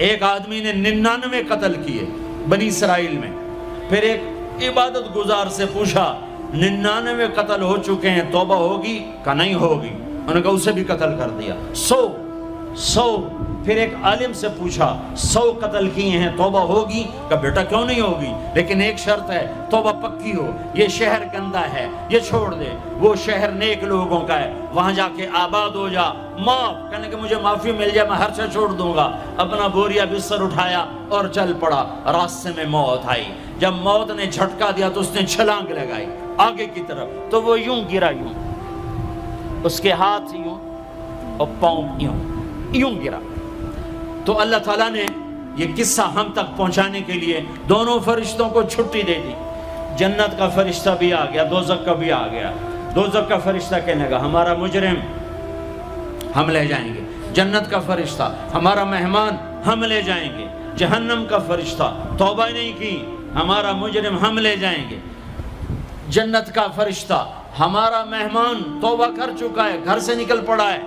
ایک آدمی نے 99 قتل کیے بنی اسرائیل میں. پھر ایک عبادت گزار سے پوچھا 99 قتل ہو چکے ہیں، توبہ ہوگی؟ کہا نہیں ہوگی. انہوں نے کہا اسے بھی قتل کر دیا. 100. پھر ایک عالم سے پوچھا 100 قتل کیے ہیں، توبہ ہوگی؟ کہا بیٹا کیوں نہیں ہوگی، لیکن ایک شرط ہے، توبہ پکی ہو. یہ شہر گندا ہے، یہ چھوڑ دے. وہ شہر نیک لوگوں کا ہے، وہاں جا کے آباد ہو جا. معاف کہنے کہ مجھے معافی مل جائے میں ہر شے چھوڑ دوں گا. اپنا بوریا بستر اٹھایا اور چل پڑا. راستے میں موت آئی. جب موت نے جھٹکا دیا تو اس نے چھلانگ لگائی آگے کی طرف، تو وہ یوں گرا، یوں اس کے ہاتھ یوں اور پاؤں یوں گرا. تو اللہ تعالیٰ نے یہ قصہ ہم تک پہنچانے کے لیے دونوں فرشتوں کو چھٹی دے دی. جنت کا فرشتہ بھی آ گیا، دوزخ کا بھی آ گیا. دوزخ کا فرشتہ کہنے لگا ہمارا مجرم ہم لے جائیں گے. جنت کا فرشتہ ہمارا مہمان ہم لے جائیں گے. جہنم کا فرشتہ توبہ نہیں کی، ہمارا مجرم ہم لے جائیں گے. جنت کا فرشتہ ہمارا مہمان توبہ کر چکا ہے، گھر سے نکل پڑا ہے،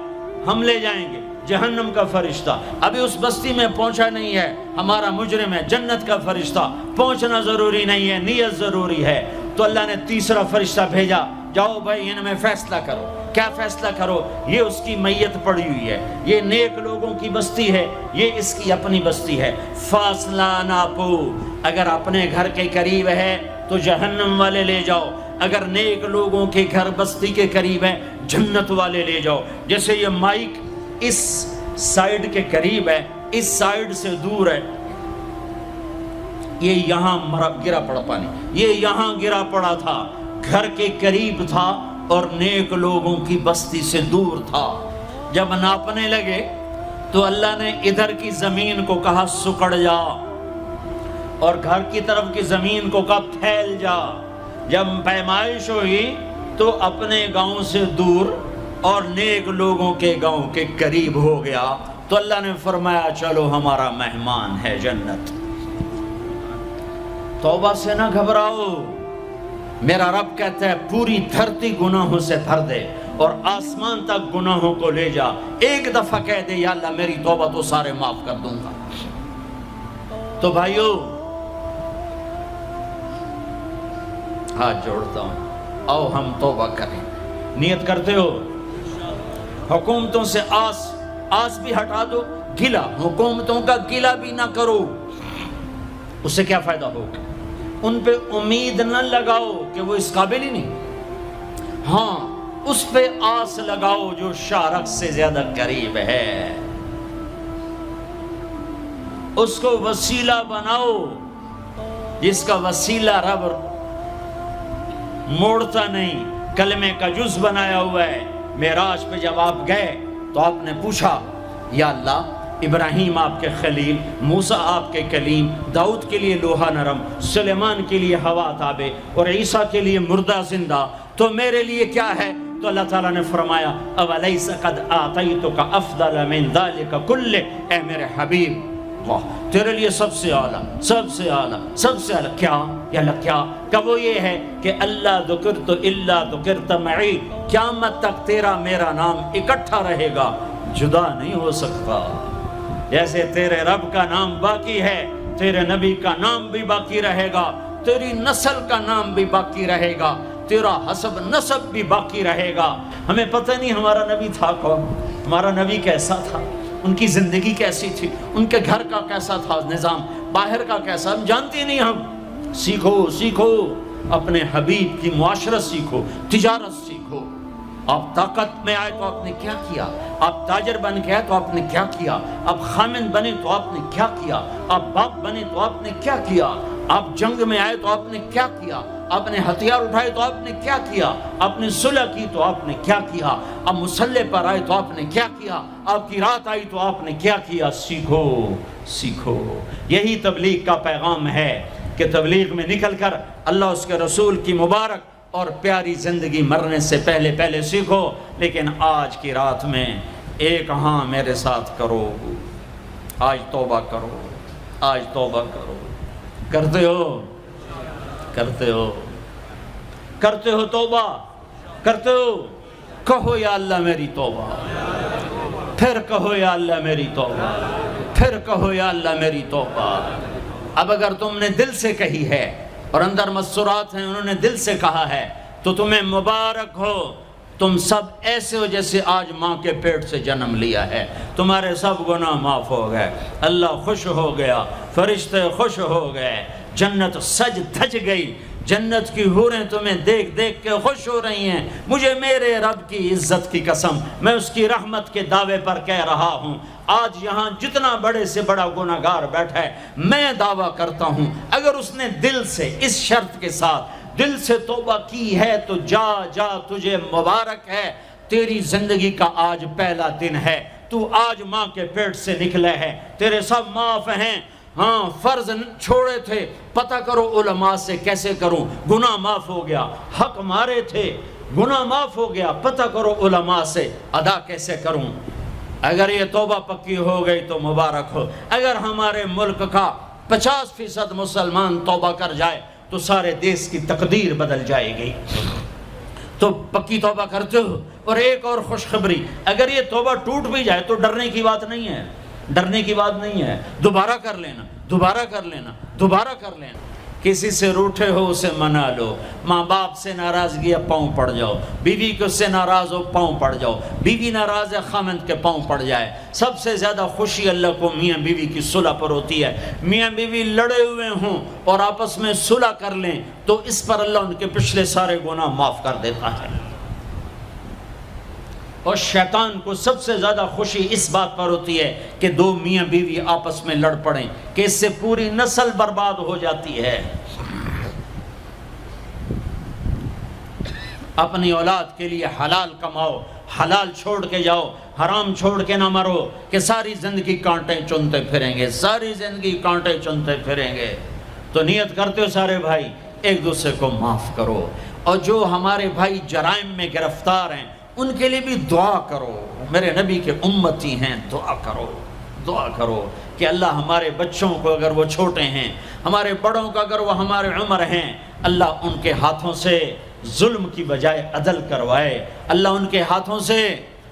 ہم لے جائیں گے. جہنم کا فرشتہ ابھی اس بستی میں پہنچا نہیں ہے، ہمارا مجرم ہے. جنت کا فرشتہ پہنچنا ضروری نہیں ہے، نیت ضروری ہے. تو اللہ نے تیسرا فرشتہ بھیجا، جاؤ بھائی ان میں فیصلہ کرو. کیا فیصلہ کرو؟ یہ اس کی میت پڑی ہوئی ہے، یہ نیک لوگوں کی بستی ہے، یہ اس کی اپنی بستی ہے. فاصلہ ناپو، اگر اپنے گھر کے قریب ہے تو جہنم والے لے جاؤ، اگر نیک لوگوں کے گھر بستی کے قریب ہے جنت والے لے جاؤ. جیسے یہ مائک اس سائیڈ کے قریب ہے، اس سائیڈ سے دور ہے، یہ یہاں گرا پڑا پانی، یہ یہاں گرا پڑا تھا، گھر کے قریب تھا اور نیک لوگوں کی بستی سے دور تھا. جب ناپنے لگے تو اللہ نے ادھر کی زمین کو کہا سکڑ جا، اور گھر کی طرف کی زمین کو کہا پھیل جا. جب پیمائش ہوئی تو اپنے گاؤں سے دور اور نیک لوگوں کے گاؤں کے قریب ہو گیا. تو اللہ نے فرمایا چلو ہمارا مہمان ہے جنت. توبہ سے نہ گھبراؤ، میرا رب کہتا ہے پوری دھرتی گناہوں سے بھر دے اور آسمان تک گناہوں کو لے جا. ایک دفعہ کہہ دے یا اللہ میری توبہ تو سارے معاف کر دوں گا. تو بھائیو ہاتھ جوڑتا ہوں، آؤ ہم توبہ کریں. نیت کرتے ہو؟ حکومتوں سے آس بھی ہٹا دو، گلہ حکومتوں کا گلہ بھی نہ کرو. اس سے کیا فائدہ ہوگا؟ ان پہ امید نہ لگاؤ کہ وہ اس قابل ہی نہیں. ہاں اس پہ آس لگاؤ جو شارک سے زیادہ قریب ہے، اس کو وسیلہ بناؤ جس کا وسیلہ رب موڑتا نہیں، کلمے کا جز بنایا ہوا ہے. معراج پہ جب آپ گئے تو آپ نے پوچھا یا اللہ ابراہیم آپ کے خلیل، موسیٰ آپ کے کلیم، داؤد کے لیے لوہا نرم، سلیمان کے لیے ہوا تابع اور عیسیٰ کے لیے مردہ زندہ، تو میرے لیے کیا ہے؟ تو اللہ تعالیٰ نے فرمایا اولیس قد آتیتک افضل من ذلک کلہ، اے میرے حبیب واہ تیرے لیے سب سے اعلیٰ، سب سے اعلیٰ، سب سے اعلیٰ کیا؟ یا اللہ کیا؟ کہ وہ یہ ہے کہ اللہ ذکرت الا ذکرت معی، قیامت تک تیرا میرا نام اکٹھا رہے گا، جدا نہیں ہو سکتا. جیسے تیرے رب کا نام باقی ہے، تیرے نبی کا نام بھی باقی رہے گا، تیری نسل کا نام بھی باقی رہے گا، تیرا حسب نسب بھی باقی رہے گا. ہمیں پتہ نہیں ہمارا نبی تھا کون، ہمارا نبی کیسا تھا، ان کی زندگی کیسی تھی، ان کے گھر کا کیسا تھا نظام، باہر کا کیسا، ہم جانتے نہیں. ہم سیکھو اپنے حبیب کی معاشرت سیکھو، تجارت سیکھو. آپ طاقت میں آئے تو آپ نے کیا کیا، آپ تاجر بن کے آئے تو آپ نے کیا کیا، آپ خامن بنے تو آپ نے کیا کیا، آپ باپ بنے تو آپ نے کیا کیا، آپ جنگ میں آئے تو آپ نے کیا کیا، آپ نے ہتھیار اٹھائے تو آپ نے کیا کیا، آپ نے صلح کی تو آپ نے کیا کیا، آپ مسلح پر آئے تو آپ نے کیا کیا، آپ کی رات آئی تو آپ نے کیا کیا. سیکھو. یہی تبلیغ کا پیغام ہے کہ تبلیغ میں نکل کر اللہ اس کے رسول کی مبارک اور پیاری زندگی مرنے سے پہلے سیکھو. لیکن آج کی رات میں ایک ہاں میرے ساتھ کرو، آج توبہ کرو، آج توبہ کرو. کرتے ہو توبہ، کرتے ہو؟ کہو یا اللہ میری توبہ، پھر کہو یا اللہ میری توبہ، پھر کہو یا اللہ میری توبہ۔ اب اگر تم نے دل سے کہی ہے اور اندر مسرات ہیں، انہوں نے دل سے کہا ہے، تو تمہیں مبارک ہو، تم سب ایسے ہو جیسے آج ماں کے پیٹ سے جنم لیا ہے، تمہارے سب گناہ معاف ہو گئے، اللہ خوش ہو گیا، فرشتے خوش ہو گئے، جنت سج دھج گئی، جنت کی حوریں تمہیں دیکھ دیکھ کے خوش ہو رہی ہیں۔ مجھے میرے رب کی عزت کی قسم، میں اس کی رحمت کے دعوے پر کہہ رہا ہوں، آج یہاں جتنا بڑے سے بڑا گناہگار بیٹھا ہے، میں دعویٰ کرتا ہوں اگر اس نے دل سے اس شرط کے ساتھ دل سے توبہ کی ہے تو جا جا، تجھے مبارک ہے، تیری زندگی کا آج پہلا دن ہے، تو آج ماں کے پیٹ سے نکلے ہے، تیرے سب معاف ہیں۔ ہاں فرض چھوڑے تھے، پتہ کرو علماء سے کیسے کروں، گناہ معاف ہو گیا، حق مارے تھے، گناہ معاف ہو گیا، پتہ کرو علماء سے ادا کیسے کروں۔ اگر یہ توبہ پکی ہو گئی تو مبارک ہو۔ اگر ہمارے ملک کا 50% مسلمان توبہ کر جائے تو سارے دیش کی تقدیر بدل جائے گی۔ تو پکی توبہ کرتے ہو۔ اور ایک اور خوشخبری، اگر یہ توبہ ٹوٹ بھی جائے تو ڈرنے کی بات نہیں ہے، ڈرنے کی بات نہیں ہے، دوبارہ کر لینا، دوبارہ کر لینا، دوبارہ کر لینا۔ کسی سے روٹھے ہو اسے منا لو، ماں باپ سے ناراضگی ہے پاؤں پڑ جاؤ، بیوی کو سے ناراض ہو پاؤں پڑ جاؤ، بیوی ناراض ہے خامند کے پاؤں پڑ جائے۔ سب سے زیادہ خوشی اللہ کو میاں بیوی کی صلح پر ہوتی ہے۔ میاں بیوی لڑے ہوئے ہوں اور آپس میں صلح کر لیں تو اس پر اللہ ان کے پچھلے سارے گناہ معاف کر دیتا ہے۔ اور شیطان کو سب سے زیادہ خوشی اس بات پر ہوتی ہے کہ دو میاں بیوی آپس میں لڑ پڑیں، کہ اس سے پوری نسل برباد ہو جاتی ہے۔ اپنی اولاد کے لیے حلال کماؤ، حلال چھوڑ کے جاؤ، حرام چھوڑ کے نہ مرو کہ ساری زندگی کانٹے چنتے پھریں گے، ساری زندگی کانٹے چنتے پھریں گے۔ تو نیت کرتے ہو سارے بھائی ایک دوسرے کو معاف کرو، اور جو ہمارے بھائی جرائم میں گرفتار ہیں ان کے لیے بھی دعا کرو، میرے نبی کے امتی ہیں، دعا کرو، دعا کرو کہ اللہ ہمارے بچوں کو اگر وہ چھوٹے ہیں، ہمارے بڑوں کو اگر وہ ہمارے عمر ہیں، اللہ ان کے ہاتھوں سے ظلم کی بجائے عدل کروائے، اللہ ان کے ہاتھوں سے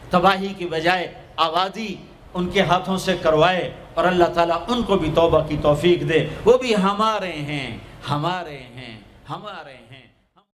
تباہی کی بجائے آبادی ان کے ہاتھوں سے کروائے، اور اللہ تعالیٰ ان کو بھی توبہ کی توفیق دے۔ وہ بھی ہمارے ہیں، ہمارے ہیں، ہمارے ہیں۔